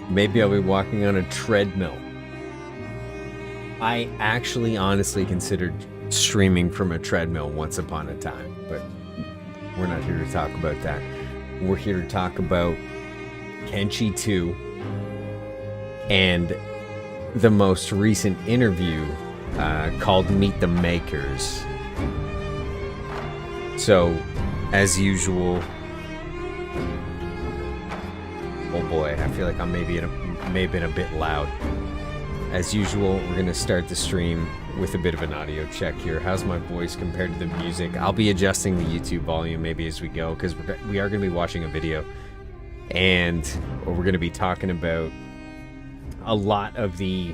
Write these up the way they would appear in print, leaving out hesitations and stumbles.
Maybe I'll be walking on a treadmill. I actually honestly considered streaming from a treadmill once upon a time, but we're not here to talk about that. We're here to talk about Kenshi 2 and the most recent interview called Meet the Makers. So, as usual, oh boy, I feel like I may have been a bit loud. As usual, we're going to start the stream with a bit of an audio check here. How's my voice compared to the music? I'll be adjusting the YouTube volume maybe as we go, because we are going to be watching a video. And we're going to be talking about a lot of the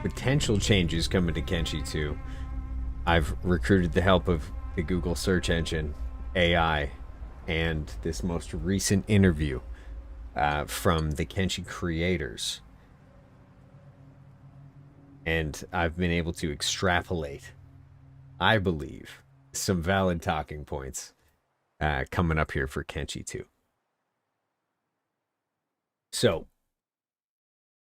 potential changes coming to Kenshi 2. I've recruited the help of the Google search engine, AI, and this most recent interview from the Kenshi creators. And I've been able to extrapolate, I believe, some valid talking points coming up here for Kenshi 2. So,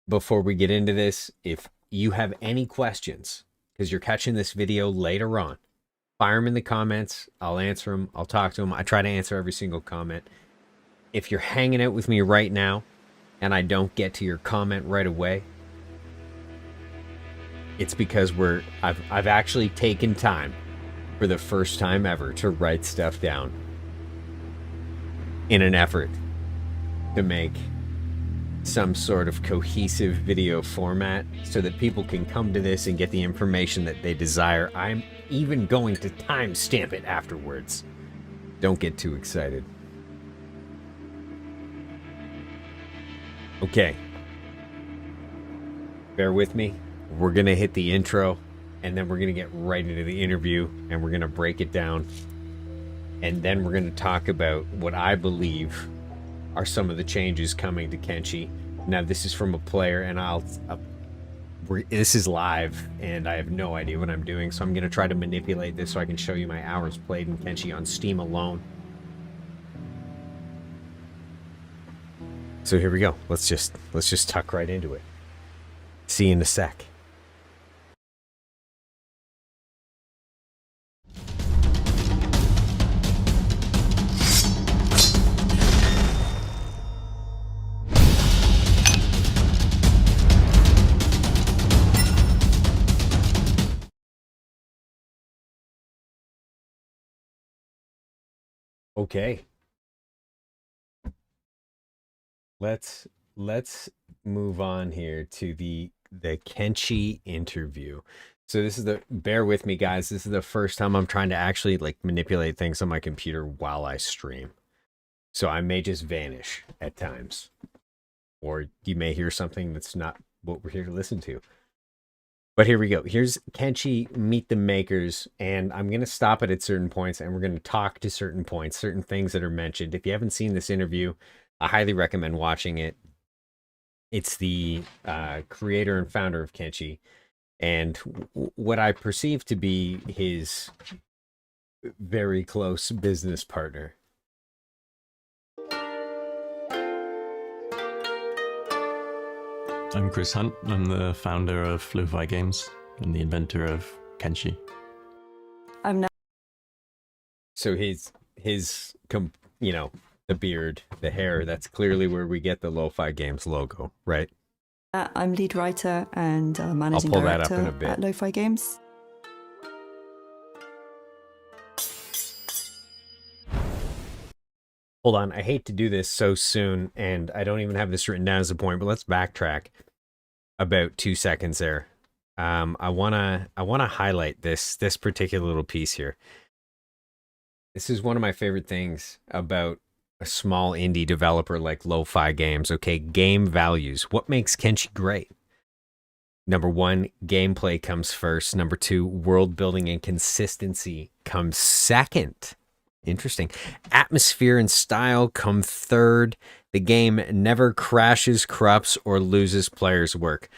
before we get into this, if you have any questions, because you're catching this video later on, fire them in the comments. I'll answer them. I'll talk to them. I try to answer every single comment. If you're hanging out with me right now and I don't get to your comment right away, it's because I've actually taken time for the first time ever to write stuff down in an effort to make some sort of cohesive video format so that people can come to this and get the information that they desire. I'm even going to timestamp it afterwards. Don't get too excited. Okay. Bear with me. We're going to hit the intro, and then we're going to get right into the interview, and we're going to break it down. And then we're going to talk about what I believe are some of the changes coming to Kenshi. Now, this is from a player, and this is live, and I have no idea what I'm doing, so I'm going to try to manipulate this so I can show you my hours played in Kenshi on Steam alone. So here we go. Let's just tuck right into it. See you in a sec. Okay. Let's move on here to the Kenshi interview. So this is bear with me, guys. This is the first time I'm trying to actually manipulate things on my computer while I stream. So I may just vanish at times, or you may hear something that's not what we're here to listen to. But here we go. Here's Kenshi Meet the Makers, and I'm going to stop it at certain points, and we're going to talk to certain points, certain things that are mentioned. If you haven't seen this interview, I highly recommend watching it. It's the creator and founder of Kenshi, and what I perceive to be his very close business partner. I'm Chris Hunt. I'm the founder of Lo-Fi Games and the inventor of Kenshi. So the beard, the hair, that's clearly where we get the Lo-Fi Games logo, right? I'm lead writer and managing I'll pull that director up in a bit. at Lo-Fi Games. Hold on, I hate to do this so soon, and I don't even have this written down as a point, but let's backtrack about 2 seconds there. I wanna highlight this particular little piece here. This is one of my favorite things about a small indie developer like Lo-Fi Games. Okay, game values. What makes Kenshi great? Number one, gameplay comes first. Number two, world building and consistency comes second. Interesting. Atmosphere and style come third. The game never crashes, corrupts, or loses players' work.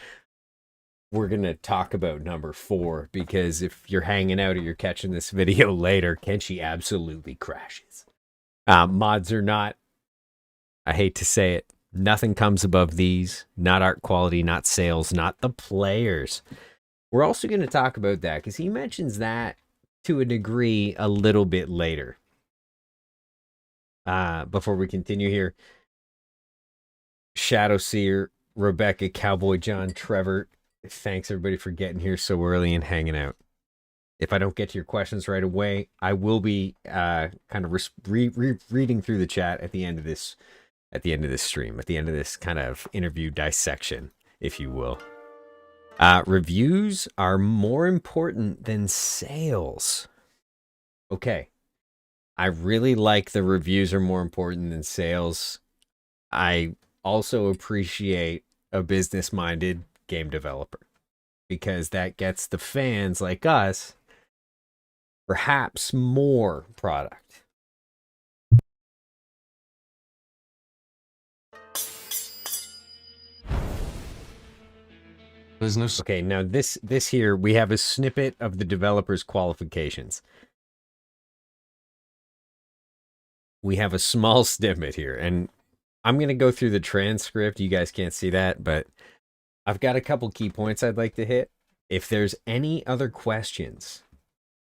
We're going to talk about number 4, because if you're hanging out or you're catching this video later, Kenshi absolutely crashes. Mods are not I hate to say it. Nothing comes above these. Not art quality, not sales, not the players. We're also going to talk about that because he mentions that to a degree a little bit later. Before we continue here, Shadow Seer, Rebecca, Cowboy John, Trevor, thanks everybody for getting here so early and hanging out. If I don't get to your questions right away, I will be kind of reading through the chat at the end of this stream, at the end of this kind of interview dissection, if you will. Reviews are more important than sales. Okay. I really like the reviews are more important than sales. I also appreciate a business-minded game developer because that gets the fans like us perhaps more product. There's no. Okay, now this here, we have a snippet of the developer's qualifications. We have a small snippet here, and I'm going to go through the transcript. You guys can't see that, but I've got a couple key points I'd like to hit. If there's any other questions,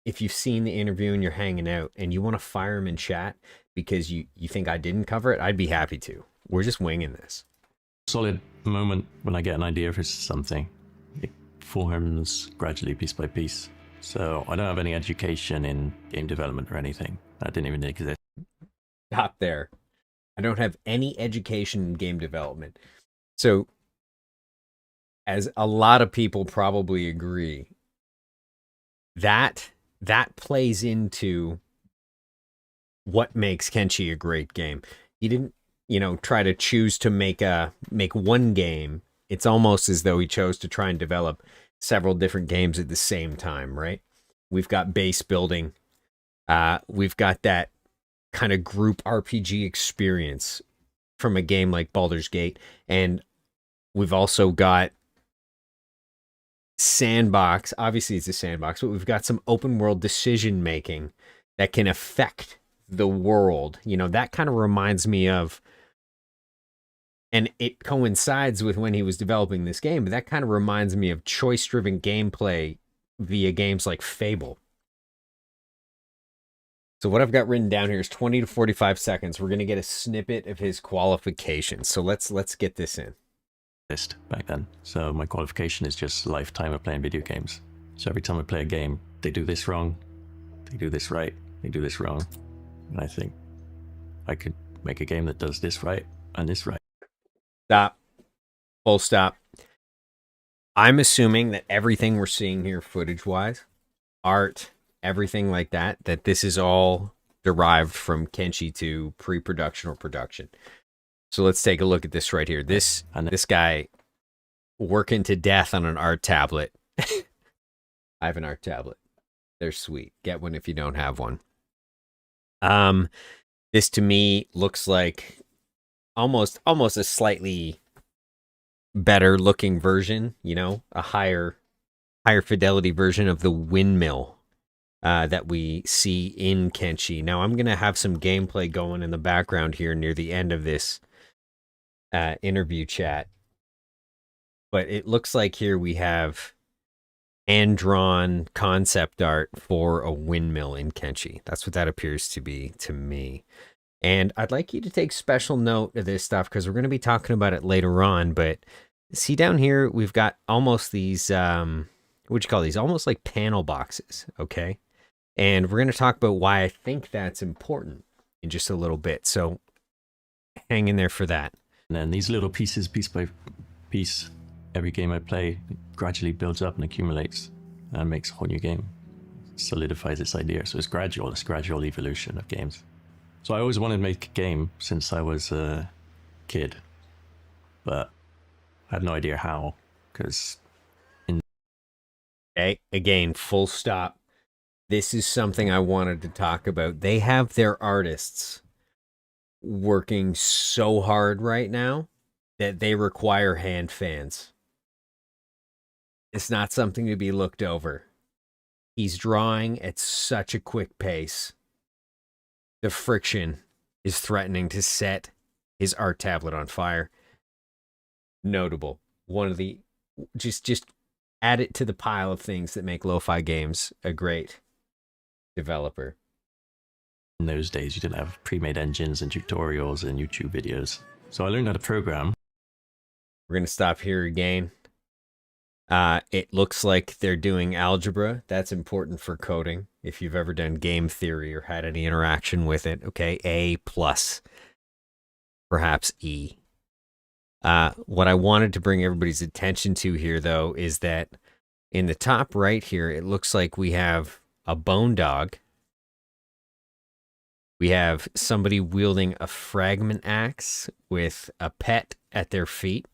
if you've seen the interview and you're hanging out and you want to fire them in chat because you think I didn't cover it, I'd be happy to. We're just winging this. Solid moment when I get an idea for something. It forms gradually, piece by piece. So I don't have any education in game development or anything. That didn't even exist. Stop there. I don't have any education in game development. So, as a lot of people probably agree, that plays into what makes Kenshi a great game. He didn't, try to choose to make one game. It's almost as though he chose to try and develop several different games at the same time, right? We've got base building. We've got that kind of group RPG experience from a game like Baldur's Gate, and we've also got sandbox. Obviously it's a sandbox, but we've got some open world decision making that can affect the world. That kind of reminds me of, and it coincides with when he was developing this game, but that kind of reminds me of choice driven gameplay via games like Fable. So what I've got written down here is 20 to 45 seconds. We're going to get a snippet of his qualifications. So let's get this in. Back then. So my qualification is just lifetime of playing video games. So every time I play a game, they do this wrong, they do this right, they do this wrong. And I think I could make a game that does this right and this right. Stop. Full stop. I'm assuming that everything we're seeing here footage-wise, art, everything like that this is all derived from Kenshi to pre-production or production. So let's take a look at this right here. This guy working to death on an art tablet. I have an art tablet. They're sweet. Get one if you don't have one. This to me looks like almost a slightly better looking version, a higher fidelity version of the windmill that we see in Kenshi. Now I'm going to have some gameplay going in the background here near the end of this interview chat. But it looks like here we have hand-drawn concept art for a windmill in Kenshi. That's what that appears to be to me. And I'd like you to take special note of this stuff because we're going to be talking about it later on. But see down here, we've got almost these, what'd you call these? Almost like panel boxes, okay? And we're going to talk about why I think that's important in just a little bit. So hang in there for that. And then these little pieces, piece by piece, every game I play gradually builds up and accumulates and makes a whole new game. Solidifies its idea. So it's gradual evolution of games. So I always wanted to make a game since I was a kid, but I had no idea how, because Okay, again, full stop. This is something I wanted to talk about. They have their artists working so hard right now that they require hand fans. It's not something to be looked over. He's drawing at such a quick pace. The friction is threatening to set His art tablet on fire. Notable. One of the just add it to the pile of things that make lo-fi games a great developer. In those days, you didn't have pre-made engines and tutorials and YouTube videos. So I learned how to program. We're going to stop here again. It looks like they're doing algebra. That's important for coding. If you've ever done game theory or had any interaction with it, okay, A plus, perhaps E. What I wanted to bring everybody's attention to here, though, is that in the top right here, it looks like we have a bone dog. We have somebody wielding a fragment axe with a pet at their feet.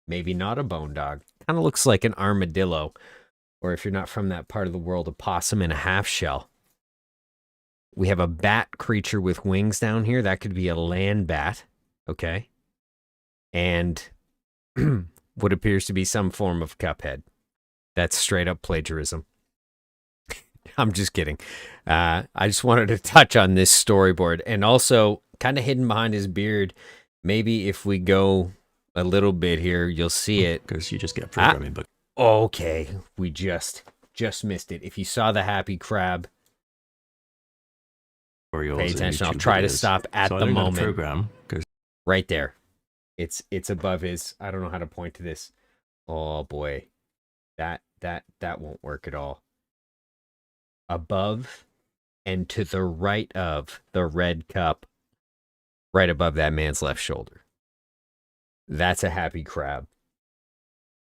Maybe not a bone dog. Kind of looks like an armadillo. Or if you're not from that part of the world, a possum in a half shell. We have a bat creature with wings down here. That could be a land bat. Okay. And what appears to be some form of Cuphead. That's straight up plagiarism. I'm just kidding. I just wanted to touch on this storyboard. And also, kind of hidden behind his beard, maybe if we go a little bit here, you'll see it. Because you just get a programming book. Okay, we just missed it. If you saw the happy crab, pay attention. I'll try to stop at the moment. Program, right there. It's above his. I don't know how to point to this. Oh boy, that won't work at all. Above and to the right of the red cup, right above that man's left shoulder. That's a happy crab.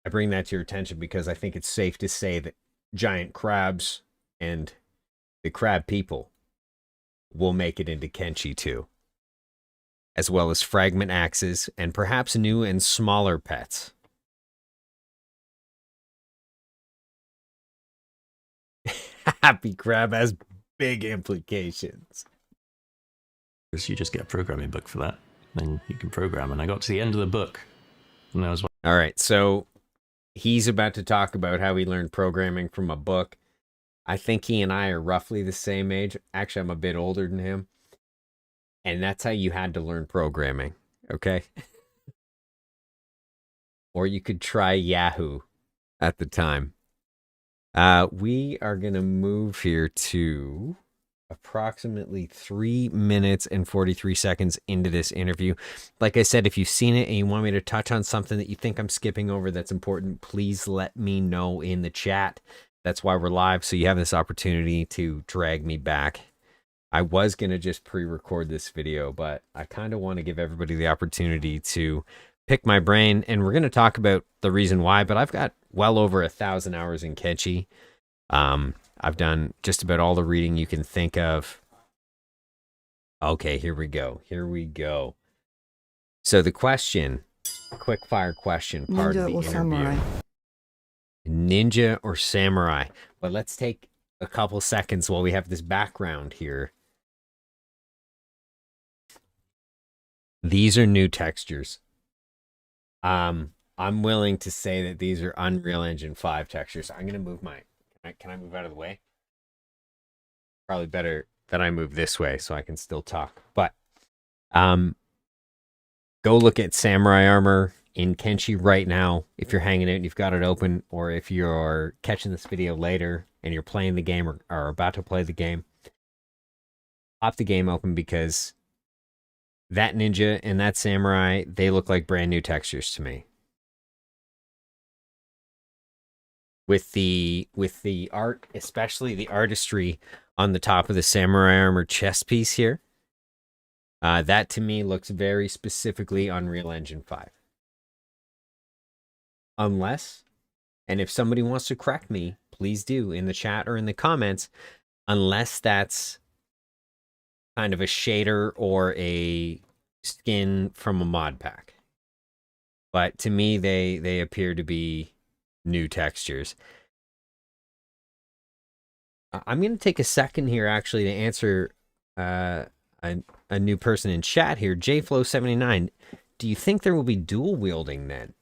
I bring that to your attention because I think it's safe to say that giant crabs and the crab people will make it into Kenshi too, as well as fragment axes and perhaps new and smaller pets. Happy crab has big implications. You just get a programming book for that. Then you can program. And I got to the end of the book. And that was all right, so he's about to talk about how he learned programming from a book. I think he and I are roughly the same age. Actually, I'm a bit older than him. And that's how you had to learn programming, okay? Or you could try Yahoo at the time. We are going to move here to approximately 3 minutes and 43 seconds into this interview. Like I said, if you've seen it and you want me to touch on something that you think I'm skipping over that's important, please let me know in the chat. That's why we're live, so you have this opportunity to drag me back. I was going to just pre-record this video, but I kind of want to give everybody the opportunity to pick my brain, and we're going to talk about the reason why, but I've got well over 1,000 hours in Kenshi. I've done just about all the reading you can think of. Okay, here we go. So the question, quick fire question, part of the interview. Samurai? Ninja or samurai? But let's take a couple seconds while we have this background here. These are new textures. I'm willing to say that these are Unreal Engine 5 textures. I'm going to move my... Can I move out of the way? Probably better that I move this way so I can still talk. But go look at samurai armor in Kenshi right now if you're hanging out and you've got it open, or if you're catching this video later and you're playing the game or are about to play the game. Pop the game open, because that ninja and that samurai, they look like brand new textures to me. With the art, especially the artistry on the top of the samurai armor chest piece here, that to me looks very specifically Unreal Engine 5. Unless, and if somebody wants to correct me, please do in the chat or in the comments, unless that's kind of a shader or a skin from a mod pack. But to me, they appear to be new textures. I'm going to take a second here actually to answer a new person in chat here, JFlow79. Do you think there will be dual wielding then?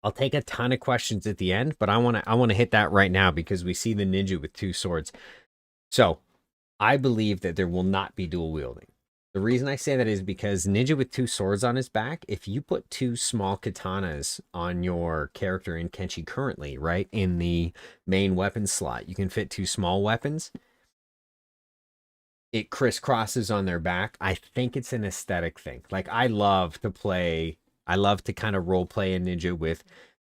I'll take a ton of questions at the end, but I want to hit that right now because we see the ninja with two swords. So I believe that there will not be dual wielding. The reason I say that is because ninja with 2 swords on his back, if you put 2 small katanas on your character in Kenshi currently, right, in the main weapon slot, you can fit 2 small weapons. It crisscrosses on their back. I think it's an aesthetic thing. Like, I love to kind of role play a ninja with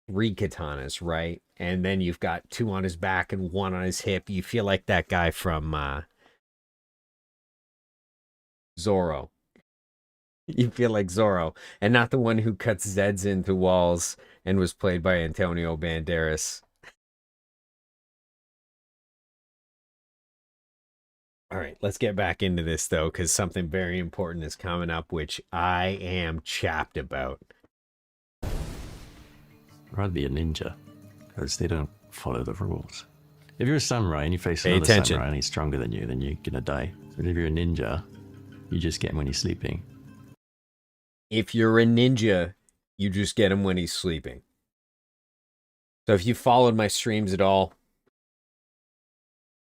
3 katanas, right? And then you've got 2 on his back and 1 on his hip. You feel like that guy from Zorro. You feel like Zorro, and not the one who cuts Zeds into walls and was played by Antonio Banderas. All right, let's get back into this, though, because something very important is coming up, which I am chapped about. I'd rather be a ninja, because they don't follow the rules. If you're a samurai and you face another samurai and he's stronger than you're gonna die. But if you're a ninja, you just get him when he's sleeping. If you're a ninja, you just get him when he's sleeping. So if you followed my streams at all,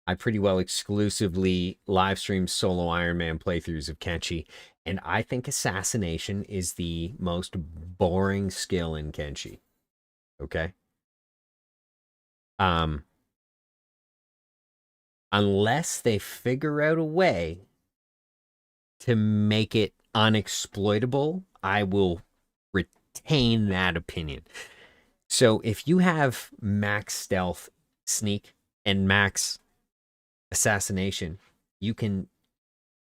I pretty well exclusively live stream solo Iron Man playthroughs of Kenshi, and I think Assassination is the most boring skill in Kenshi. Okay? Unless they figure out a way to make it unexploitable, I will retain that opinion. So if you have max stealth, sneak, and max assassination, you can,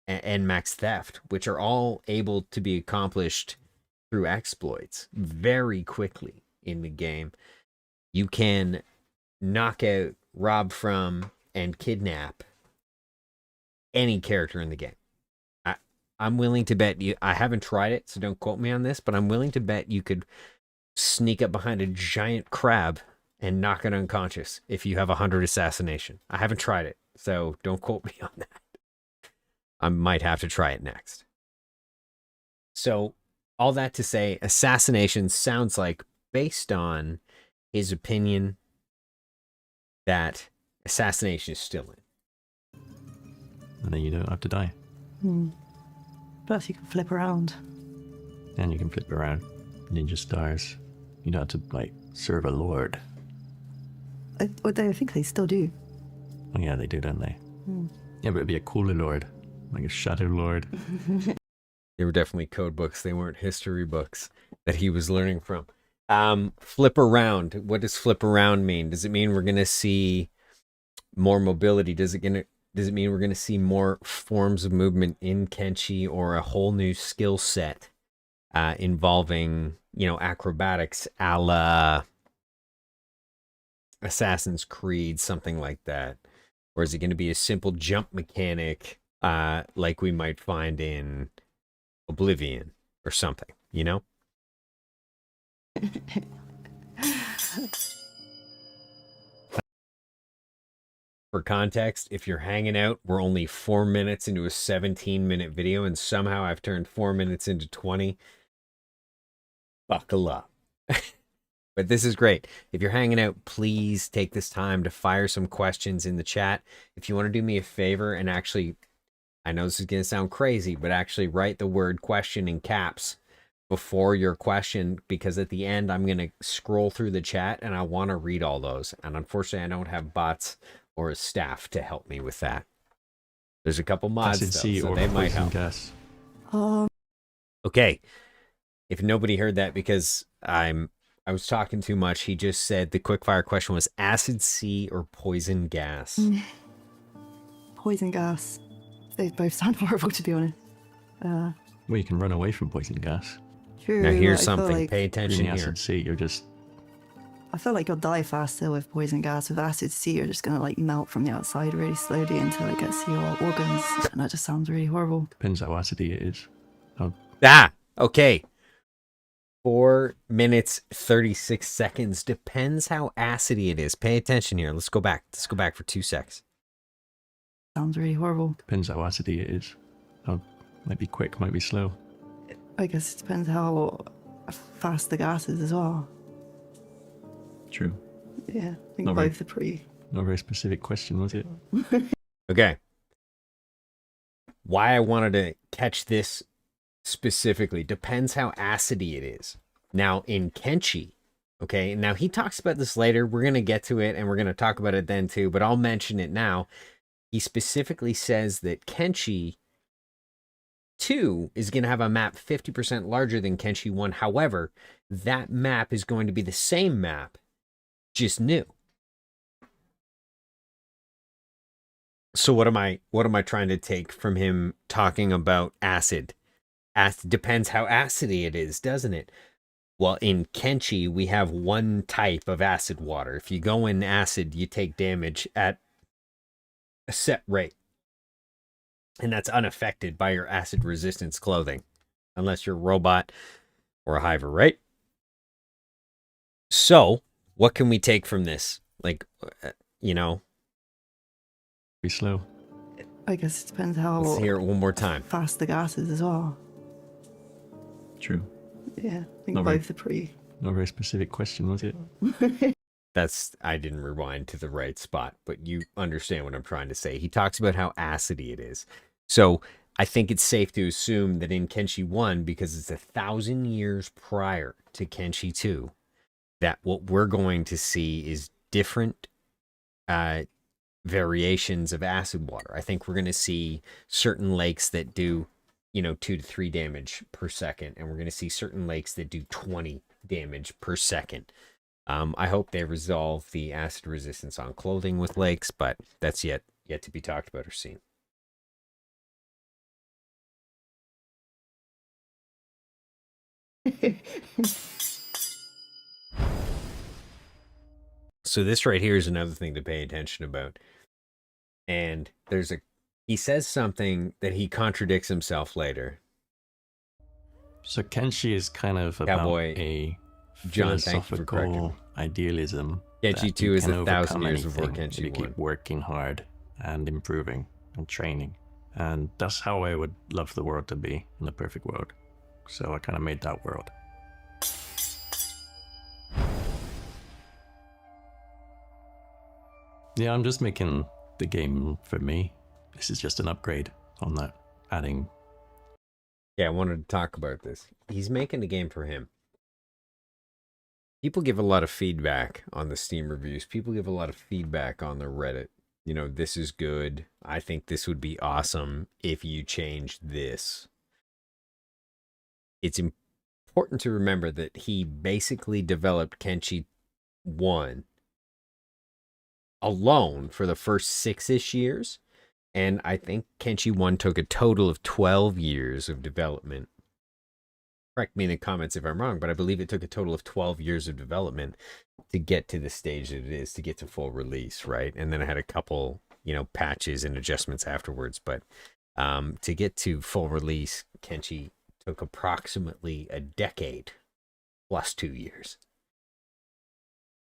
and max theft, which are all able to be accomplished through exploits very quickly in the game. You can knock out, rob from, and kidnap any character in the game. I'm willing to bet you, I haven't tried it, so don't quote me on this, but I'm willing to bet you could sneak up behind a giant crab and knock it unconscious if you have 100 assassination. I haven't tried it, so don't quote me on that. I might have to try it next. So, all that to say, Assassination sounds like, based on his opinion, that Assassination is still in. And then you don't have to die. Plus you can flip around. And you can flip around. Ninja stars. You don't have to, like, serve a lord. I think they still do. Oh yeah, they do, don't they? Yeah, but it'd be a cooler lord. Like a shadow lord. They were definitely code books. They weren't history books that he was learning from. Flip around. What does flip around mean? Does it mean we're going to see more mobility? Does it mean we're going to see more forms of movement in Kenshi, or a whole new skill set involving, acrobatics a la Assassin's Creed, something like that? Or is it going to be a simple jump mechanic like we might find in Oblivion or something, For context, if you're hanging out, we're only 4 minutes into a 17-minute video, and somehow I've turned 4 minutes into 20. Buckle up. But this is great. If you're hanging out, please take this time to fire some questions in the chat. If you want to do me a favor and actually, I know this is going to sound crazy, but actually write the word question in caps before your question, because at the end, I'm going to scroll through the chat and I want to read all those. And unfortunately, I don't have bots or a staff to help me with that. There's a couple mods, though, so they might help. Gas. Okay. If nobody heard that because I was talking too much, he just said the quickfire question was acid sea or poison gas. Poison gas. They both sound horrible, to be honest. Well, you can run away from poison gas. True. Now here's something. Pay attention In here. acid sea, you're just... I feel like you'll die faster with poison gas. With acid sea, you're just gonna melt from the outside really slowly until it gets to your organs, and that just sounds really horrible. Depends how acidy it is. Okay. 4 minutes 36 seconds. Depends how acidy it is. Pay attention here. Let's go back. For 2 seconds. Sounds really horrible. Depends how acidy it is. Might be quick, might be slow. I guess it depends how fast the gas is as well. True. Yeah, I think Not both are pretty... Not a very specific question, was it? Okay. Why I wanted to catch this specifically. Depends how acidy it is. Now, in Kenshi, okay, now he talks about this later. We're going to get to it and we're going to talk about it then too, but I'll mention it now. He specifically says that Kenshi 2 is going to have a map 50% larger than Kenshi 1. However, that map is going to be the same map, just new. So what am I trying to take from him talking about acid? Acid depends how acidy it is, doesn't it? Well, in Kenshi, we have one type of acid water. If you go in acid, you take damage at a set rate. And that's unaffected by your acid resistance clothing. Unless you're a robot or a hiver, right? So, what can we take from this? Like, you know... Be slow. I guess it depends how Let's hear it one more time. fast the gas is as well. True. Yeah, I think Not very- both are pretty. Not a very specific question, was it? I didn't rewind to the right spot, but you understand what I'm trying to say. He talks about how acidy it is. So I think it's safe to assume that in Kenshi 1, because it's 1,000 years prior to Kenshi 2, that what we're going to see is different variations of acid water. I think we're going to see certain lakes that do, 2 to 3 damage per second, and we're going to see certain lakes that do 20 damage per second. I hope they resolve the acid resistance on clothing with lakes, but that's yet to be talked about or seen. So this right here is another thing to pay attention about. And he says something that he contradicts himself later. So Kenshi is kind of about Cowboy a John, thank you for correcting philosophical me. idealism. Kenshi that 2 you is can 1,000 years overcome before anything Kenshi if you 1. keep working hard and improving and training. And that's how I would love the world to be in the perfect world. So I kind of made that world. Yeah, I'm just making the game for me. This is just an upgrade on that, adding. Yeah, I wanted to talk about this. He's making the game for him. People give a lot of feedback on the Steam reviews. People give a lot of feedback on the Reddit. This is good. I think this would be awesome if you changed this. It's important to remember that he basically developed Kenshi 1 alone for the first 6-ish years. And I think Kenshi 1 took a total of 12 years of development. Correct me in the comments if I'm wrong, but I believe it took a total of 12 years of development to get to the stage that it is, to get to full release, right? And then I had a couple, patches and adjustments afterwards. But to get to full release, Kenshi took approximately a decade plus 2 years.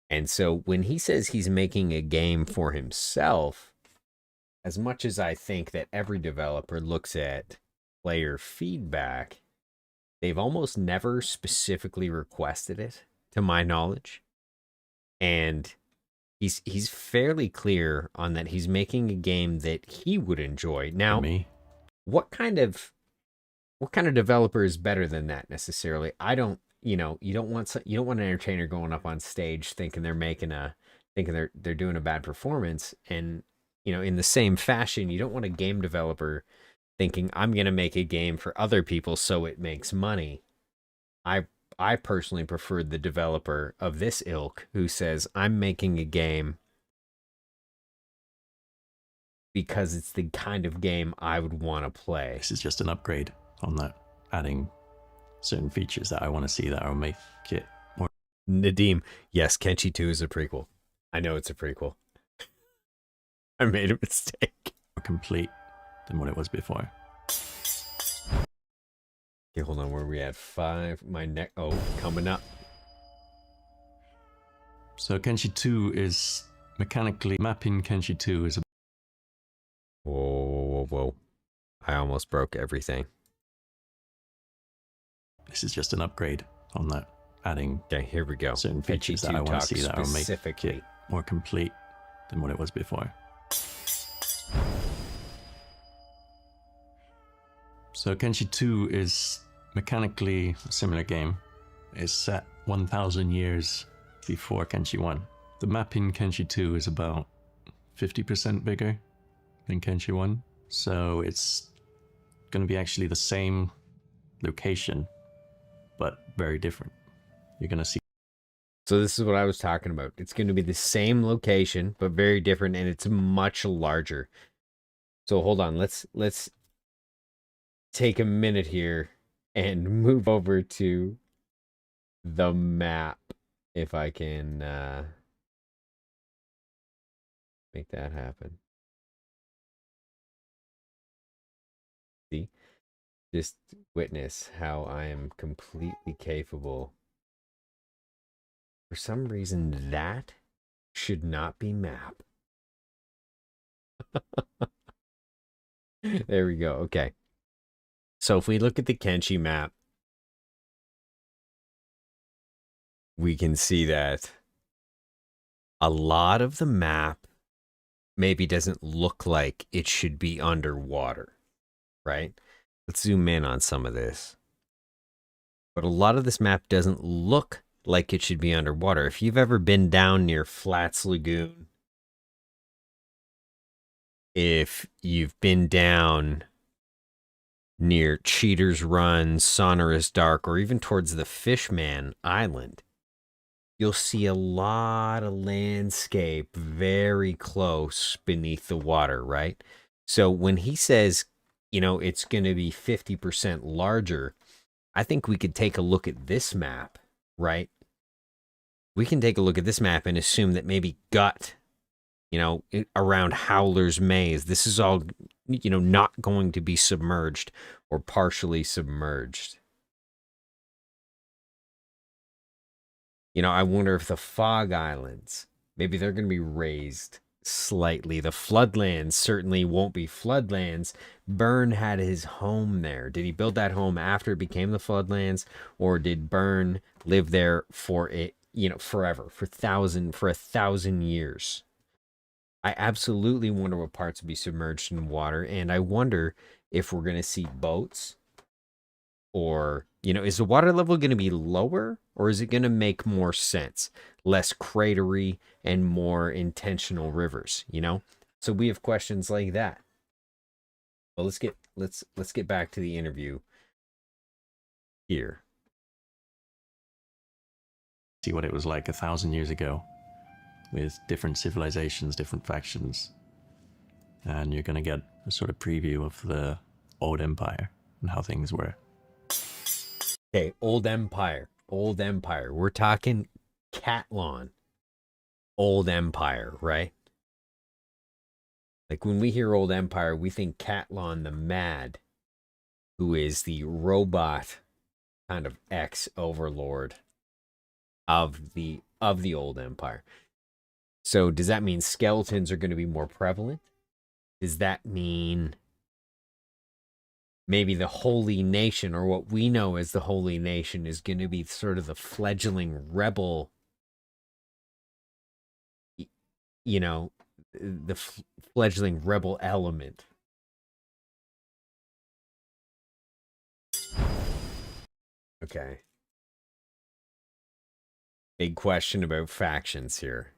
And so when he says he's making a game for himself, as much as I think that every developer looks at player feedback, they've almost never specifically requested it, to my knowledge. And he's fairly clear on that he's making a game that he would enjoy. Now, Me. what kind of developer is better than that necessarily? I don't, you don't want an entertainer going up on stage thinking they're doing a bad performance. And in the same fashion, you don't want a game developer thinking I'm going to make a game for other people so it makes money. I personally prefer the developer of this ilk who says I'm making a game because it's the kind of game I would want to play. This is just an upgrade on that, adding certain features that I want to see that will make it more. Nadim, yes, Kenshi 2 is a prequel. I know it's a prequel. I made a mistake. More complete than what it was before. Okay, hold on. Where are we at? 5. My neck. Oh, coming up. So Kenshi 2 is mechanically mapping Kenshi 2 is a. Whoa, whoa, whoa, whoa. I almost broke everything. This is just an upgrade on that, adding Okay, here we go. certain features Kenshi that I 2 want to talks see that will make specifically. it more complete than what it was before. So Kenshi 2 is mechanically a similar game. It's set 1,000 years before Kenshi 1. The map in Kenshi 2 is about 50% bigger than Kenshi 1. So it's going to be actually the same location, but very different. You're going to see. So this is what I was talking about. It's going to be the same location, but very different, and it's much larger. So hold on, let's take a minute here and move over to the map, if I can make that happen. See? Just witness how I am completely capable. For some reason, that should not be map. There we go. Okay. So if we look at the Kenshi map, we can see that a lot of the map maybe doesn't look like it should be underwater, right? Let's zoom in on some of this. But a lot of this map doesn't look like it should be underwater. If you've ever been down near Flats Lagoon, if you've been down near Cheater's Run, Sonorous Dark, or even towards the Fishman Island, you'll see a lot of landscape very close beneath the water, right? So when he says, you know, it's going to be 50% larger, I think we could take a look at this map, right? We can take a look at this map and assume that maybe Gut, you know, around Howler's Maze, this is all, you know, not going to be submerged or partially submerged. You know, I wonder if the Fog Islands, maybe they're going to be raised slightly. The Floodlands certainly won't be Floodlands. Byrne had his home there. Did he build that home after it became the Floodlands, or did Byrne live there for it, you know, forever, for 1,000 years? I absolutely wonder what parts will be submerged in water, and I wonder if we're going to see boats, or, you know, is the water level going to be lower, or is it going to make more sense? Less cratery and more intentional rivers, you know? So we have questions like that. Well, let's get back to the interview here. See what it was like 1,000 years ago with different civilizations, different factions. And you're going to get a sort of preview of the old empire and how things were. Okay, old empire. We're talking Catlon. Old empire, right? Like when we hear old empire, we think Catlon the Mad, who is the robot kind of ex-overlord of the old empire. So does that mean skeletons are going to be more prevalent? Does that mean maybe the Holy Nation, or what we know as the Holy Nation, is going to be sort of the fledgling rebel, you know, the fledgling rebel element? Okay. Big question about factions here.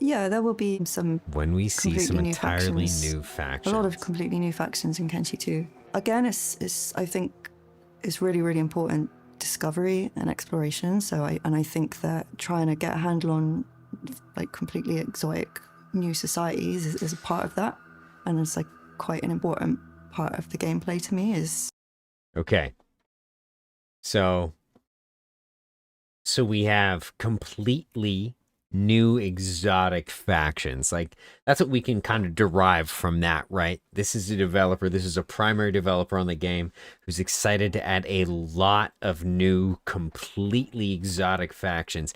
Yeah, there will be some. When we see some completely new entirely factions. new factions. A lot of completely new factions in Kenshi 2. Again, it's I think it's really, really important discovery and exploration. So I think that trying to get a handle on like completely exotic new societies is a part of that. And it's like quite an important part of the gameplay to me is. Okay. So we have completely new exotic factions. Like, that's what we can kind of derive from that, right? This is a developer, this is a primary developer on the game who's excited to add a lot of new, completely exotic factions.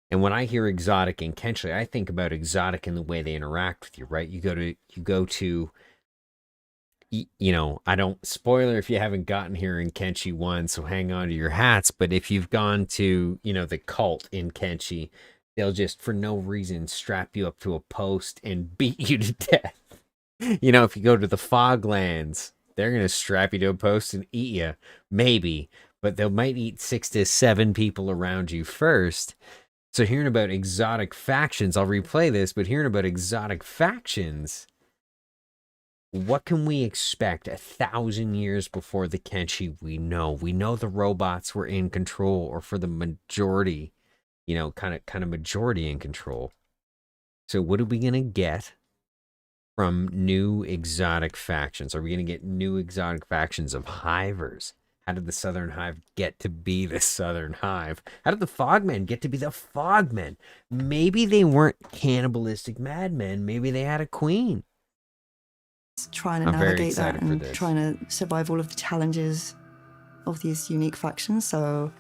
And when I hear exotic in Kenshi, I think about exotic in the way they interact with you, right? You go to you know, I don't spoiler if you haven't gotten here in Kenshi 1, so hang on to your hats. But if you've gone to, you know, the cult in Kenshi, they'll just for no reason strap you up to a post and beat you to death. You know, if you go to the Foglands, they're gonna strap you to a post and eat you, maybe, but they might eat 6 to 7 people around you first. So hearing about exotic factions, I'll replay this, but hearing about exotic factions, what can we expect 1,000 years before the Kenshi we know? We know the robots were in control, or for the majority, you know, kind of majority in control. So what are we gonna get from new exotic factions? Are we going to get new exotic factions of hivers? How did the Southern Hive get to be the Southern Hive? How did the Fogmen get to be the Fogmen? Maybe they weren't cannibalistic madmen. Maybe they had a queen. Trying to I'm very navigate that excited for and this. trying to survive all of the challenges of these unique factions. So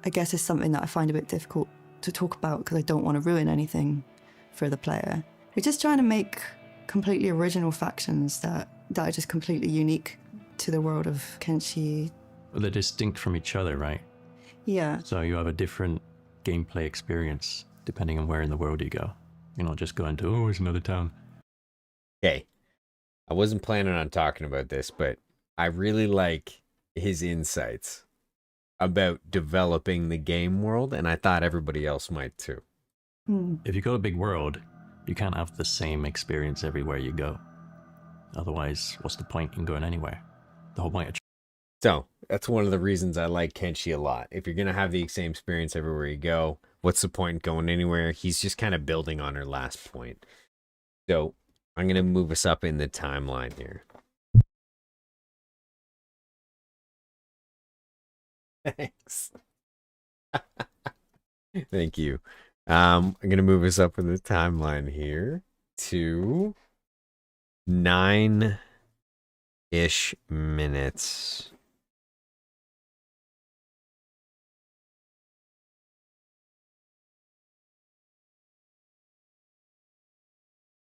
I guess it's something that I find a bit difficult to talk about because I don't want to ruin anything for the player. We're just trying to make completely original factions that are just completely unique to the world of Kenshi. Well, they're distinct from each other, right? Yeah. So you have a different gameplay experience depending on where in the world you go. You're not just going to, oh, it's another town. Okay. I wasn't planning on talking about this, but I really like his insights about developing the game world, and I thought everybody else might too. If you've got a big world, you can't have the same experience everywhere you go. Otherwise, what's the point in going anywhere? The whole point of So that's one of the reasons I like Kenshi a lot. If you're going to have the same experience everywhere you go, what's the point going anywhere? He's just kind of building on her last point. So I'm going to move us up in the timeline here. Thanks. Thank you. I'm going to move us up in the timeline here to 9-ish minutes.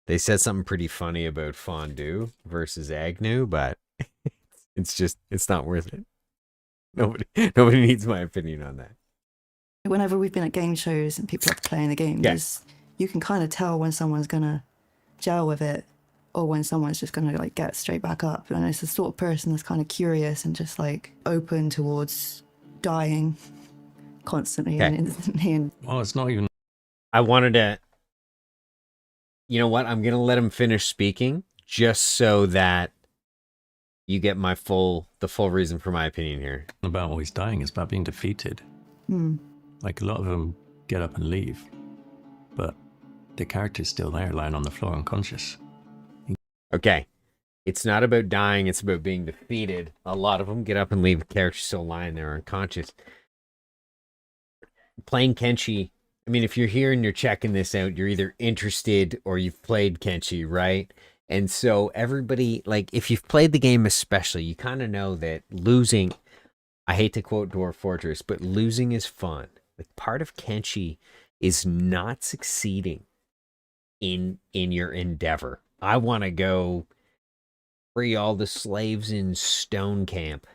They said something pretty funny about fondue versus agnew, but it's not worth it. Nobody needs my opinion on that. Whenever we've been at game shows and people are playing the game, you can kind of tell when someone's gonna gel with it or when someone's just gonna like get straight back up. And it's the sort of person that's kind of curious and just like open towards dying constantly and instantly. And well, it's not even. I wanted to. You know what? I'm gonna let him finish speaking just so that you get the full reason for my opinion here. About always dying, it's about being defeated. Like a lot of them get up and leave, but the character's still there, lying on the floor unconscious. Okay. It's not about dying, it's about being defeated. A lot of them get up and leave, the character's still lying there unconscious. Playing Kenshi, I mean, if you're here and you're checking this out, you're either interested or you've played Kenshi, right? And so everybody, like, if you've played the game especially, you kind of know that losing, I hate to quote Dwarf Fortress, but losing is fun. Like, part of Kenshi is not succeeding in your endeavor. I want to go free all the slaves in Stone Camp.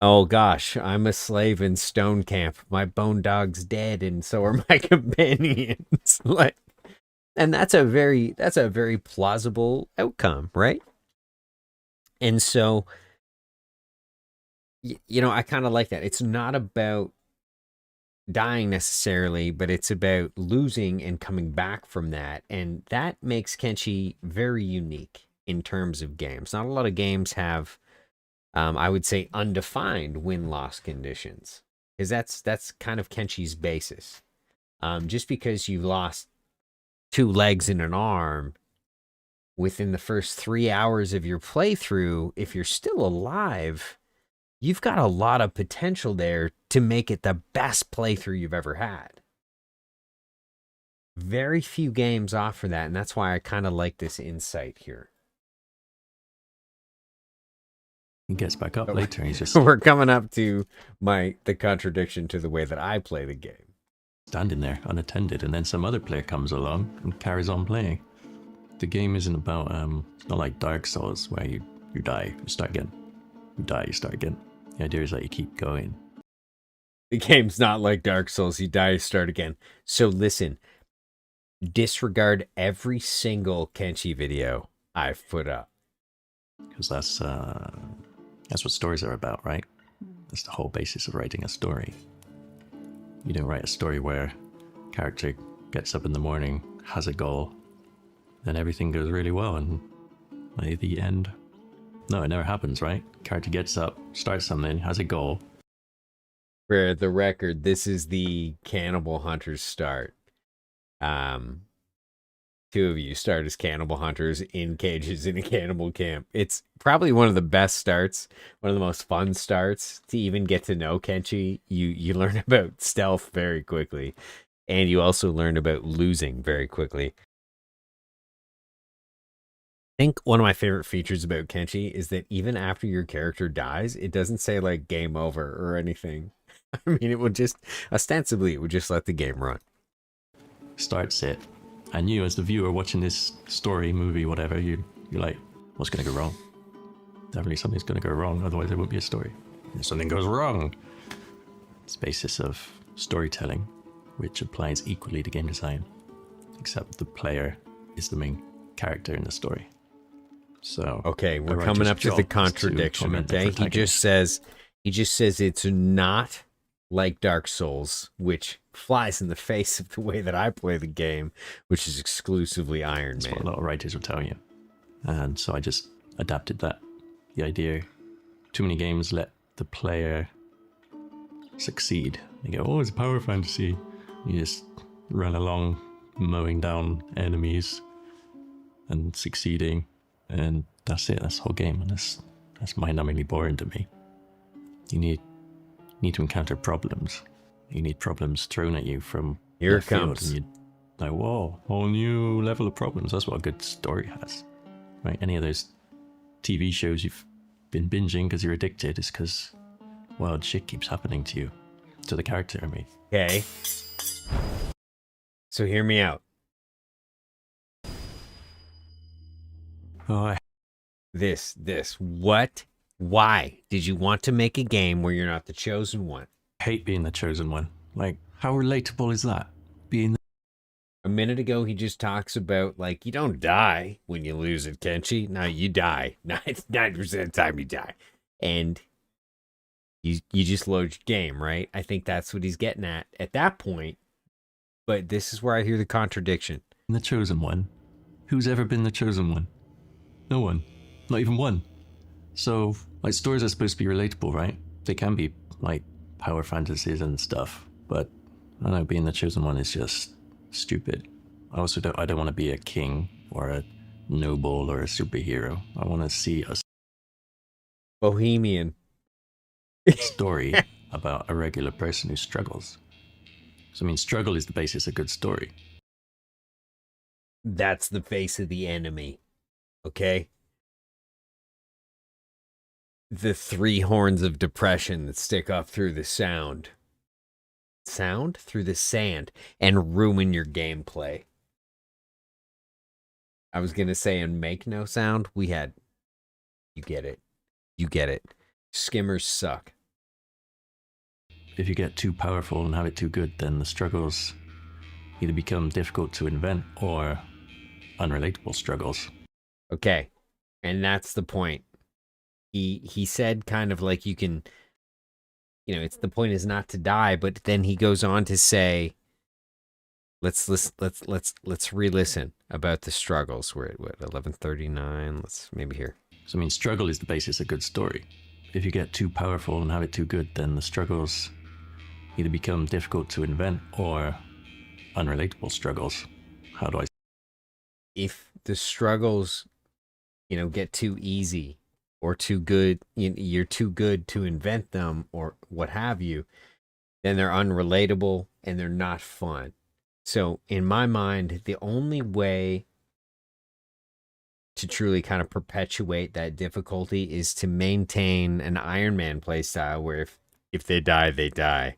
Oh gosh, I'm a slave in Stone Camp. My bone dog's dead, and so are my companions. Like, and that's a very plausible outcome, right? And so, you know, I kind of like that. It's not about dying necessarily, but it's about losing and coming back from that. And that makes Kenshi very unique in terms of games. Not a lot of games have, I would say, undefined win-loss conditions, because that's kind of Kenshi's basis. Just because you've lost 2 legs and an arm within the first 3 hours of your playthrough, if you're still alive, you've got a lot of potential there to make it the best playthrough you've ever had. Very few games offer that, and that's why I kind of like this insight here. He gets back up later and he's just We're coming up to the contradiction to the way that I play the game. standing there unattended, and then some other player comes along and carries on playing. The game isn't about, it's not like Dark Souls where you die, you start again. You die, you start again. The idea is that you keep going. The game's not like Dark Souls. You die, you start again. So listen, disregard every single Kenshi video I've put up. Because that's what stories are about, right? That's the whole basis of writing a story. You don't write a story where character gets up in the morning, has a goal, then everything goes really well, and by the end, no, it never happens, right? Character gets up, starts something, has a goal. For the record, this is the Cannibal Hunters start. Two of you start as cannibal hunters in cages in a cannibal camp. It's probably one of the best starts, one of the most fun starts to even get to know Kenshi. You learn about stealth very quickly, and you also learn about losing very quickly. I think one of my favorite features about Kenshi is that even after your character dies, it doesn't say like game over or anything. I mean, it would just ostensibly it would just let the game run. Starts it, and you, as the viewer watching this story, movie, whatever, you're like, what's going to go wrong? Definitely something's going to go wrong, otherwise there won't be a story. And if something goes wrong, it's the basis of storytelling, which applies equally to game design, except the player is the main character in the story. So okay, we're coming up to the contradiction. Okay, he just says it's not like Dark Souls, which flies in the face of the way that I play the game, which is exclusively Iron Man. That's what a lot of writers will tell you. And so I just adapted that. The idea, too many games let the player succeed. They go, oh, it's a power fantasy. You just run along mowing down enemies and succeeding, and that's it. That's the whole game, and that's mind-numbingly boring to me. You need to encounter problems. You need problems thrown at you from here it comes. And you're like, whoa, whole new level of problems. That's what a good story has, right? Any of those TV shows you've been binging because you're addicted is because wild shit keeps happening to you, to the character. I mean, okay. So hear me out. Oh, What? Why did you want to make a game where you're not the chosen one? I hate being the chosen one. Like, how relatable is that? Being a minute ago, he just talks about, like, you don't die when you lose at Kenshi. No, you die. 90% of the time you die. And you just load your game, right? I think that's what he's getting at that point. But this is where I hear the contradiction. The chosen one. Who's ever been the chosen one? No one. Not even one. So, like, stories are supposed to be relatable, right? They can be, like, power fantasies and stuff. But, I don't know, being the chosen one is just stupid. I don't want to be a king or a noble or a superhero. I want to see a bohemian story about a regular person who struggles. So, I mean, struggle is the basis of good story. That's the face of the enemy. Okay? The three horns of depression that stick up through the through the sand, and ruin your gameplay. I was going to say, and make no sound. You get it. Skimmers suck. If you get too powerful and have it too good, then the struggles either become difficult to invent or unrelatable struggles. Okay. And that's the point. He said kind of like you can, it's the point is not to die, but then he goes on to say, let's re-listen about the struggles. We're at what, 11:39. Let's maybe here. So I mean, struggle is the basis of good story. If you get too powerful and have it too good, then the struggles either become difficult to invent or unrelatable struggles. How do I? If the struggles, get too easy or too good, you're too good to invent them or what have you, then they're unrelatable and they're not fun. So in my mind, the only way to truly kind of perpetuate that difficulty is to maintain an Iron Man playstyle where if they die, they die.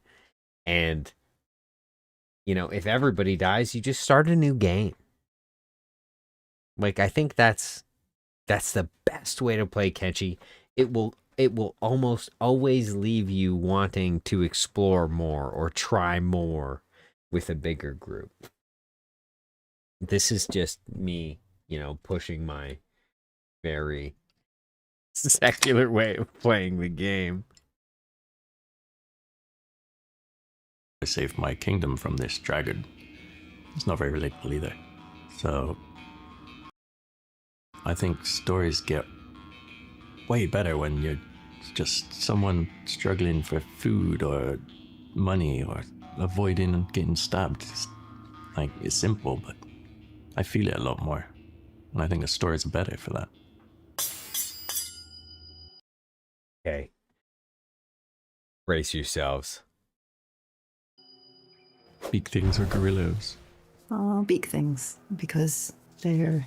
And, if everybody dies, you just start a new game. Like, I think that's the best way to play Kenshi, it will almost always leave you wanting to explore more or try more with a bigger group. This is just me, pushing my very secular way of playing the game. I saved my kingdom from this dragon. It's not very relatable either. So I think stories get way better when you're just someone struggling for food or money or avoiding getting stabbed. It's simple, but I feel it a lot more. And I think the stories are better for that. Okay. Brace yourselves. Big things or gorillas? Big things, because they're...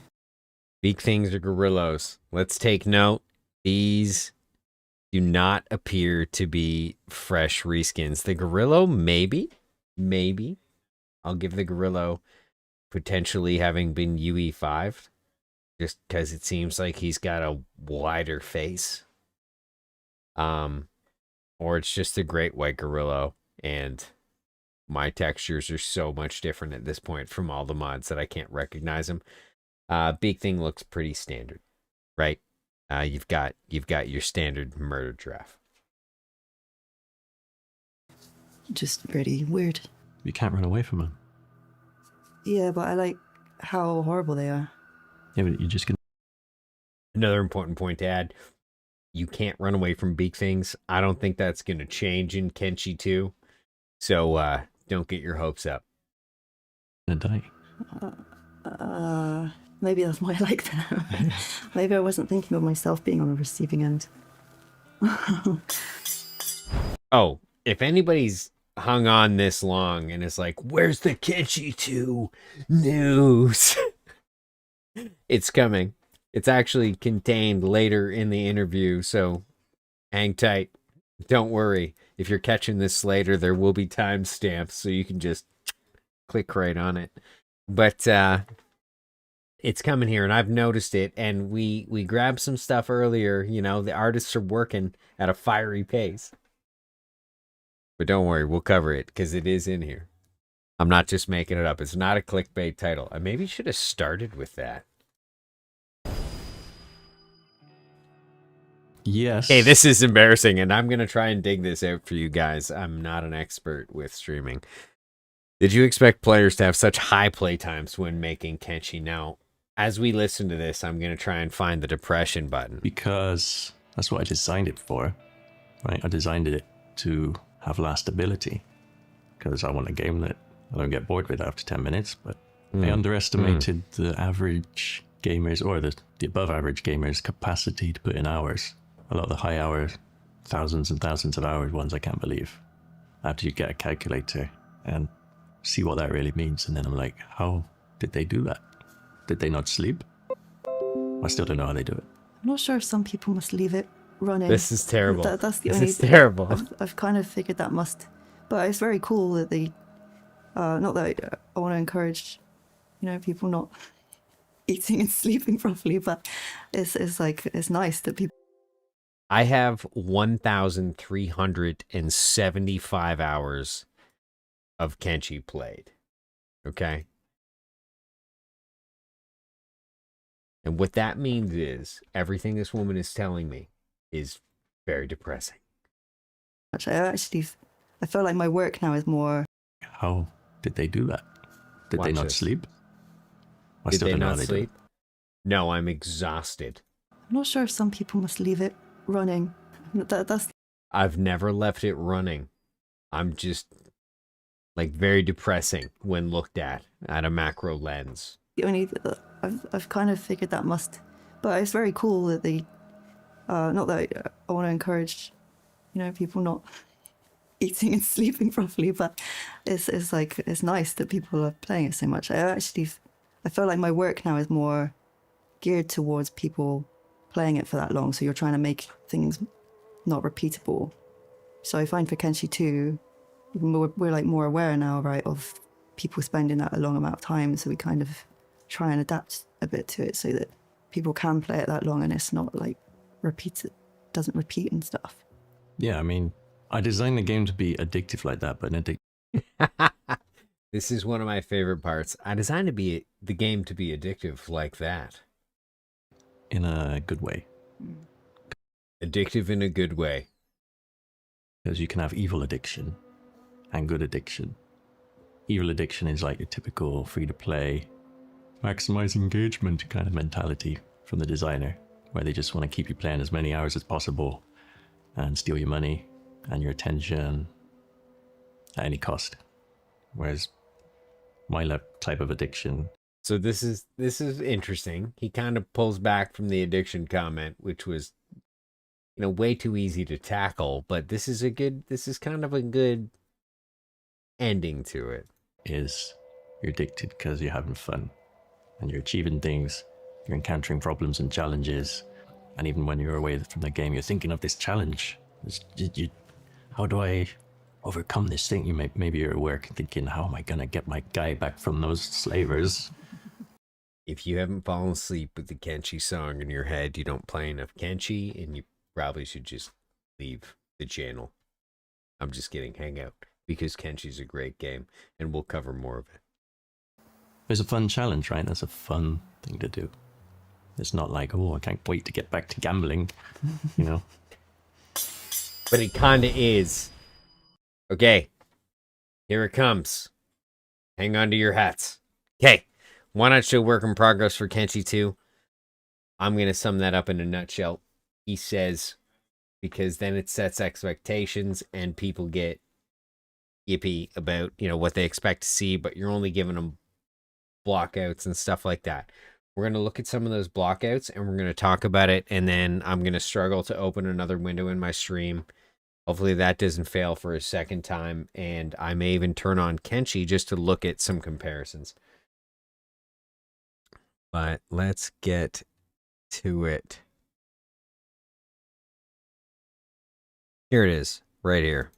Big things or gorillas. Let's take note. These do not appear to be fresh reskins. The gorillo, maybe. I'll give the gorillo potentially having been UE5, just because it seems like he's got a wider face. Or it's just a great white gorillo, and my textures are so much different at this point from all the mods that I can't recognize them. Big thing looks pretty standard, right? You've got your standard murder giraffe. just really weird. You can't run away from them. Yeah, but I like how horrible they are. Yeah, but you're just gonna... Another important point to add, you can't run away from big things. I don't think that's going to change in Kenshi 2. So don't get your hopes up. die. Maybe that's why I like them. Maybe I wasn't thinking of myself being on the receiving end. Oh, if anybody's hung on this long and is like, where's the Kenshi 2 news? It's coming. It's actually contained later in the interview, so hang tight. Don't worry. If you're catching this later, there will be timestamps, so you can just click right on it. But it's coming here, and I've noticed it, and we grabbed some stuff earlier. You know, the artists are working at a fiery pace. But don't worry, we'll cover it, because it is in here. I'm not just making it up. It's not a clickbait title. I maybe should have started with that. Yes. Hey, this is embarrassing, and I'm going to try and dig this out for you guys. I'm not an expert with streaming. Did you expect players to have such high play times when making Kenshi? Now, as we listen to this, I'm going to try and find the depression button. Because that's what I designed it for, right? I designed it to have lastability, because I want a game that I don't get bored with after 10 minutes, but I underestimated the average gamers, or the above average gamers' capacity to put in hours. A lot of the high hours, thousands and thousands of hours ones I can't believe. After you get a calculator and see what that really means, and then I'm like, how did they do that? Did they not sleep? I still don't know how they do it. I'm not sure if some people must leave it running. This is terrible. That's the this only is terrible. I've kind of figured that must, but it's very cool that they, not that I want to encourage, people not eating and sleeping properly, but it's like, it's nice that people. I have 1,375 hours of Kenshi played. Okay? And what that means is everything this woman is telling me is very depressing. I feel like my work now is more. How did they do that? Did Watch they not this. sleep? I Did still they don't know not how they do sleep? No, I'm exhausted. I'm not sure if some people must leave it running. That's. I've never left it running. I'm just very depressing when looked at a macro lens. The only I've kind of figured that must, but it's very cool that they, not that I want to encourage, people not eating and sleeping properly, but it's like, it's nice that people are playing it so much. I feel like my work now is more geared towards people playing it for that long, so you're trying to make things not repeatable. So I find for Kenshi 2, we're like more aware now, right, of people spending that a long amount of time, so we kind of try and adapt a bit to it so that people can play it that long and it's not like repeated. doesn't repeat and stuff. Yeah, I mean, I designed the game to be addictive like that, but This is one of my favorite parts. I designed the game to be addictive like that. in a good way. Addictive in a good way. Because you can have evil addiction and good addiction. Evil addiction is like your typical free-to-play, maximize engagement kind of mentality from the designer, where they just want to keep you playing as many hours as possible and steal your money and your attention at any cost. Whereas my type of addiction. So this is interesting. He kind of pulls back from the addiction comment, which was, you know, way too easy to tackle, but this is kind of a good ending to it. Is you're addicted because you're having fun and you're achieving things, you're encountering problems and challenges, and even when you're away from the game, you're thinking of this challenge. How do I overcome this thing? Maybe you're at work thinking, how am I gonna get my guy back from those slavers? If you haven't fallen asleep with the Kenshi song in your head, you don't play enough Kenshi, and you probably should just leave the channel. I'm just kidding, hang out, because Kenshi's a great game, and we'll cover more of it. It's a fun challenge, right? That's a fun thing to do. It's not like, oh, I can't wait to get back to gambling, you know? But it kind of is. Okay, here it comes. Hang on to your hats. Okay, why not show work in progress for Kenshi 2? I'm going to sum that up in a nutshell. He says, because then it sets expectations and people get yippy about, you know, what they expect to see, but you're only giving them blockouts and stuff like that. We're going to look at some of those blockouts and we're going to talk about it, and then I'm going to struggle to open another window in my stream. Hopefully that doesn't fail for a second time, and I may even turn on Kenshi just to look at some comparisons. But let's get to it. Here it is, right here.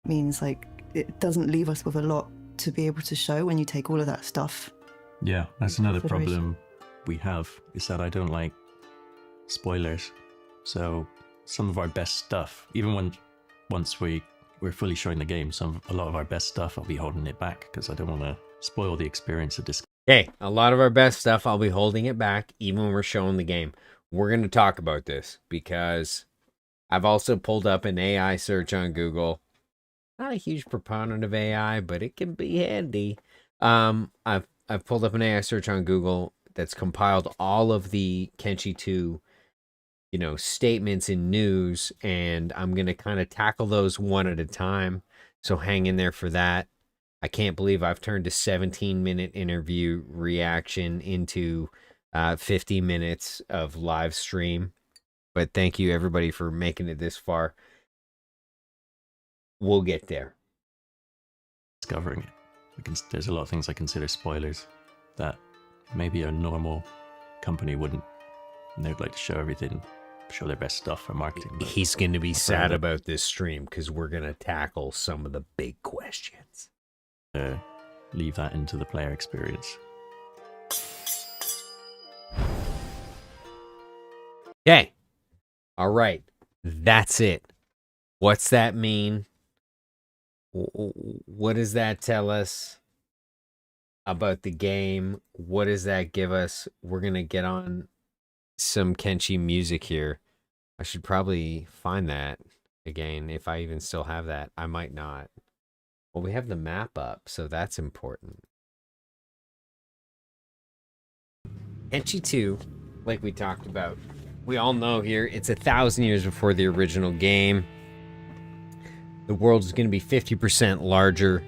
Means like it doesn't leave us with a lot to be able to show when you take all of that stuff. Yeah, that's another Consideration. problem we have, is that I don't like spoilers. So some of our best stuff, even once we're fully showing the game, a lot of our best stuff, I'll be holding it back because I don't want to spoil the experience of this. Hey, a lot of our best stuff, I'll be holding it back even when we're showing the game. We're going to talk about this because I've also pulled up an AI search on Google. Not a huge proponent of AI, but it can be handy. I've pulled up an AI search on Google that's compiled all of the Kenshi 2, you know, statements in news, and I'm going to kind of tackle those one at a time. So hang in there for that. I can't believe I've turned a 17-minute interview reaction into 50 minutes of live stream. But thank you, everybody, for making it this far. We'll get there. Discovering it. There's a lot of things I consider spoilers that maybe a normal company wouldn't. And they'd like to show everything, show their best stuff for marketing. He's going to be sad about this stream because we're going to tackle some of the big questions. Leave that into the player experience. Okay. All right. That's it. What's that mean? What does that tell us about the game? What does that give us? We're going to get on some Kenshi music here. I should probably find that again, if I even still have that. I might not. Well, we have the map up, so that's important. Kenshi 2, like we talked about, we all know here, it's 1,000 years before the original game. The world is going to be 50% larger.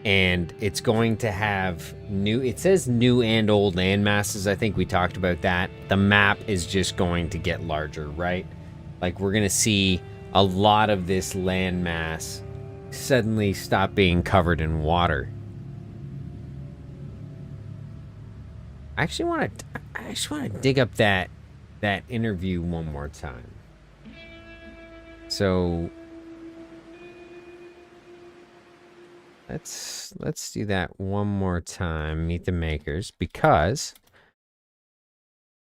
And it's going to have it says new and old land masses. I think we talked about that. The map is just going to get larger, right? Like we're going to see a lot of this land mass suddenly stop being covered in water. I actually want to dig up that interview one more time. So let's do that one more time. Meet the makers, because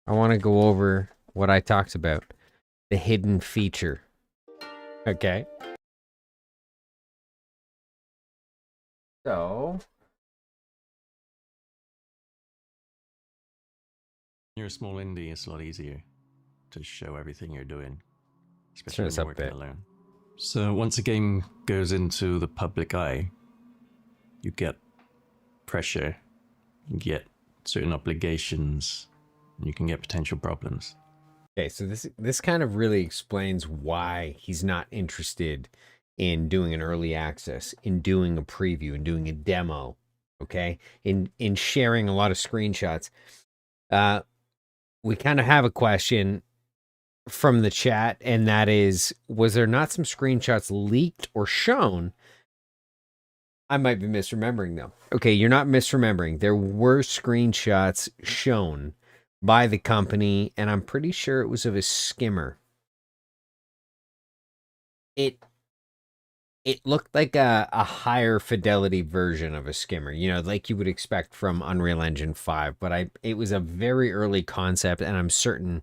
I want to go over what I talked about. The hidden feature. Okay. So You're a small indie, it's a lot easier to show everything you're doing, especially turn when this you're up a working bit. alone. So once a game goes into the public eye, you get pressure, you get certain obligations, and you can get potential problems. Okay, so this kind of really explains why he's not interested in doing an early access, in doing a preview, in doing a demo, okay? In sharing a lot of screenshots. We kind of have a question from the chat, and that is, was there not some screenshots leaked or shown? I might be misremembering though. Okay, you're not misremembering. There were screenshots shown by the company, and I'm pretty sure it was of a skimmer. It looked like a higher fidelity version of a skimmer, you know, like you would expect from Unreal Engine 5, but it was a very early concept, and I'm certain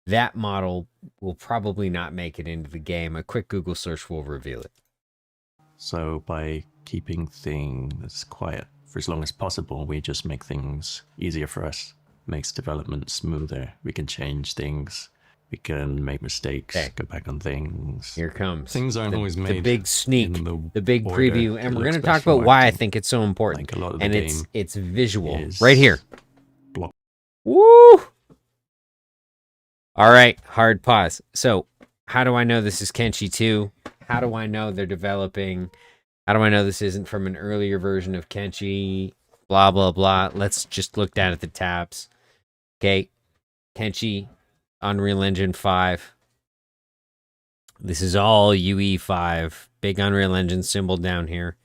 that model will probably not make it into the game. A quick Google search will reveal it. So by keeping things quiet for as long as possible, we just make things easier for us. Makes development smoother. We can change things. We can make mistakes, Okay. go back on things. Here comes. Things aren't always made the big sneak, in the big order preview, it and we're going looks to best talk for about why I marketing. think it's so important. Like a lot of the and game it's visual is right here. block. Woo! All right, hard pause. So, how do I know this is Kenshi 2? How do I know they're developing? How do I know this isn't from an earlier version of Kenshi? Blah, blah, blah. Let's just look down at the tabs. Okay, Kenshi, Unreal Engine 5. This is all UE5. Big Unreal Engine symbol down here.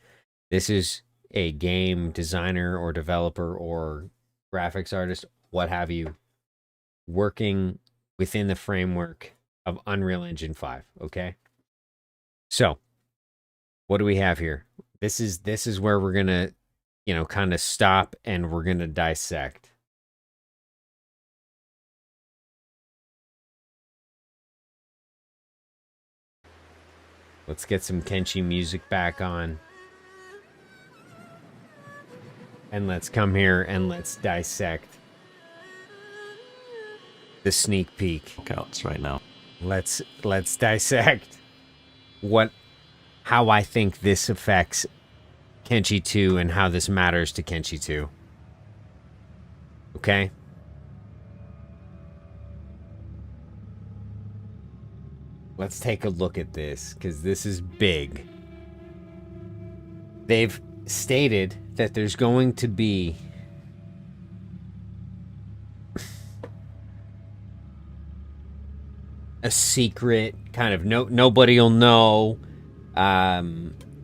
This is a game designer or developer or graphics artist, what have you, working within the framework of Unreal Engine 5, okay? So, what do we have here? This is where we're going to, you know, kind of stop and we're going to dissect. Let's get some Kenshi music back on. And let's come here and let's dissect the sneak peek. Counts right now. Let's dissect how I think this affects Kenshi 2 and how this matters to Kenshi 2. Okay? Let's take a look at this, because this is big. They've stated that there's going to be a secret kind of nobody will know,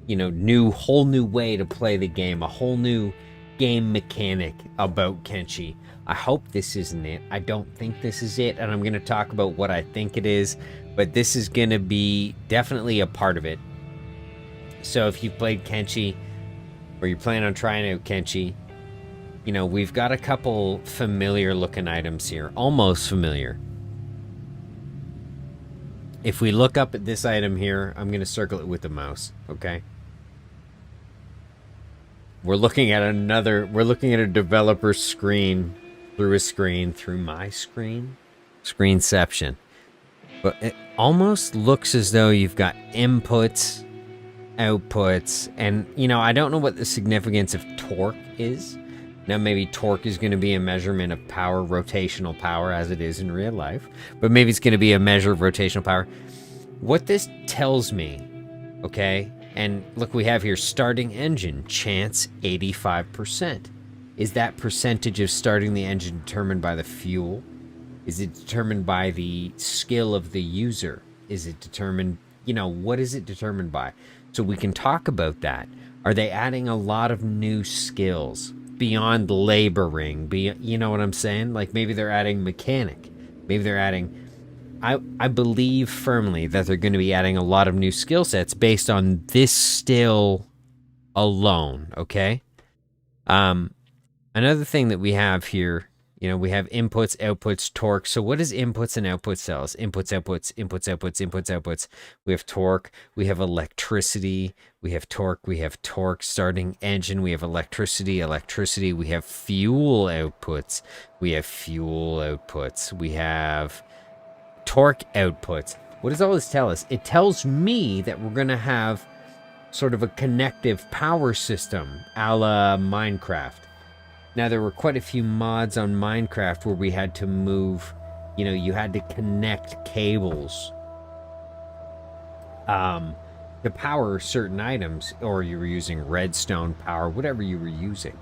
you know, whole new way to play the game, a whole new game mechanic about Kenshi. I hope this isn't it. I don't think this is it, and I'm going to talk about what I think it is, but this is going to be definitely a part of it. So if you've played Kenshi, or you're planning on trying out Kenshi, you know, we've got a couple familiar looking items here, almost familiar. If we look up at this item here, I'm going to circle it with the mouse, okay? We're looking at a developer screen, through my screen, screenception. But it almost looks as though you've got inputs, outputs, and, you know, I don't know what the significance of torque is. Now, maybe torque is going to be a measurement of power, rotational power, as it is in real life. But maybe it's going to be a measure of rotational power. What this tells me, okay, and look, we have here starting engine, chance 85%. Is that percentage of starting the engine determined by the fuel? Is it determined by the skill of the user? Is it determined, you know, what is it determined by? So we can talk about that. Are they adding a lot of new skills beyond laboring? You know what I'm saying? Like maybe they're adding mechanic. Maybe they're adding... I believe firmly that they're going to be adding a lot of new skill sets based on this still alone, okay? Another thing that we have here You know, we have inputs, outputs, torque. So what does inputs and outputs tell us? Inputs, outputs, inputs, outputs, inputs, outputs. We have torque, we have electricity, we have torque, starting engine, we have electricity, we have fuel outputs, we have torque outputs. What does all this tell us? It tells me that we're going to have sort of a connective power system a la Minecraft. Now, there were quite a few mods on Minecraft where we had to move, you know, you had to connect cables to power certain items, or you were using redstone power, whatever you were using.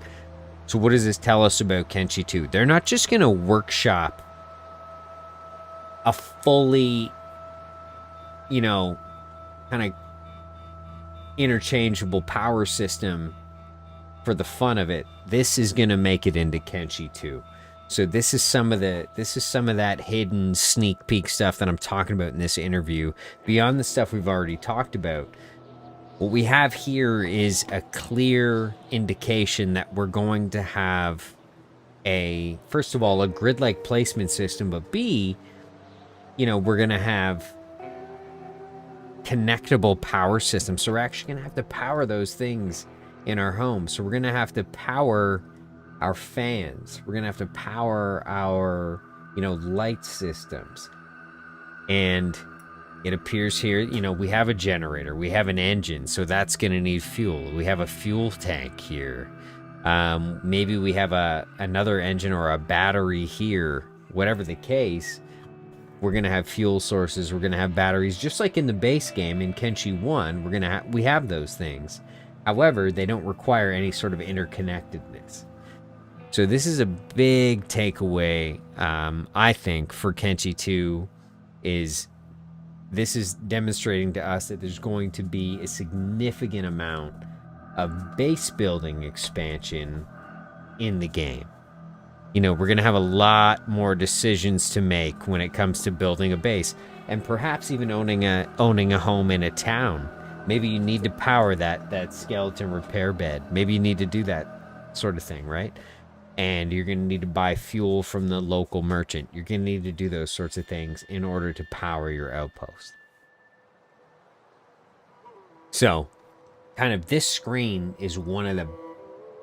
So what does this tell us about Kenshi 2? They're not just going to workshop a fully, you know, kind of interchangeable power system for the fun of it. This is going to make it into Kenshi 2. So this is some of that hidden sneak peek stuff that I'm talking about in this interview, beyond the stuff we've already talked about. What we have here is a clear indication that we're going to have first of all, a grid-like placement system, but B, you know, we're going to have connectable power systems. So we're actually going to have to power those things in our home. So we're going to have to power our fans. We're going to have to power our, you know, light systems. And it appears here, you know, we have a generator, we have an engine, so that's going to need fuel. We have a fuel tank here. Maybe we have another engine or a battery here. Whatever the case, we're going to have fuel sources, we're going to have batteries, just like in the base game in Kenshi 1, we have those things. However, they don't require any sort of interconnectedness. So this is a big takeaway, I think, for Kenshi 2, is this is demonstrating to us that there's going to be a significant amount of base building expansion in the game. You know, we're going to have a lot more decisions to make when it comes to building a base, and perhaps even owning a home in a town. Maybe you need to power that skeleton repair bed. Maybe you need to do that sort of thing, right? And you're going to need to buy fuel from the local merchant. You're going to need to do those sorts of things in order to power your outpost. So, kind of this screen is one of the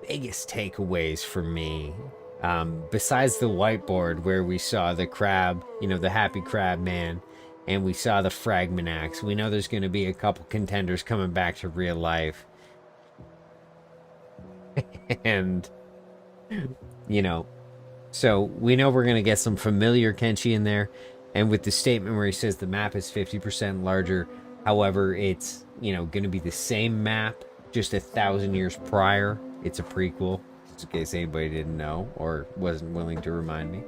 biggest takeaways for me. Besides the whiteboard where we saw the crab, you know, the happy crab man, and we saw the fragment axe, we know there's going to be a couple contenders coming back to real life. And, you know, so we know we're going to get some familiar Kenshi in there. And with the statement where he says the map is 50% larger, however, it's, you know, going to be the same map, just 1,000 years prior. It's a prequel, just in case anybody didn't know or wasn't willing to remind me.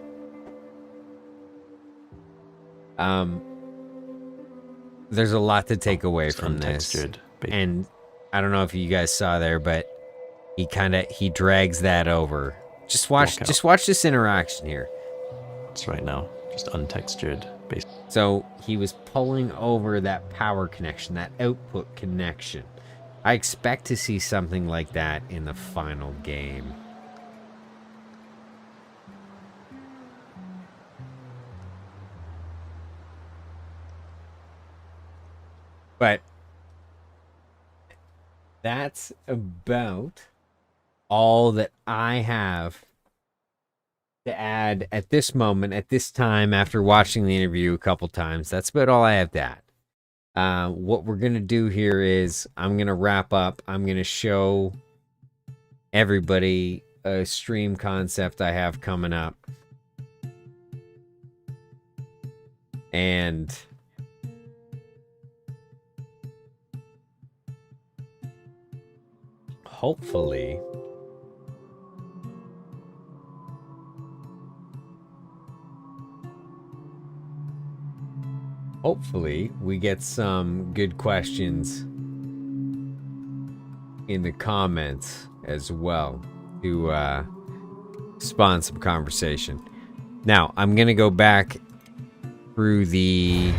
There's a lot to take away from this. And I don't know if you guys saw there, but he drags that over. Just watch this interaction here. It's right now, just untextured. So he was pulling over that power connection, that output connection. I expect to see something like that in the final game. But that's about all that I have to add at this moment, at this time, after watching the interview a couple times. That's about all I have to add. What we're going to do here is I'm going to wrap up. I'm going to show everybody a stream concept I have coming up. And hopefully we get some good questions in the comments as well to spawn some conversation. Now, I'm going to go back through the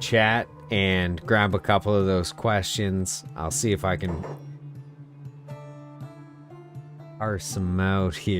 chat and grab a couple of those questions. I'll see if I can parse them out here.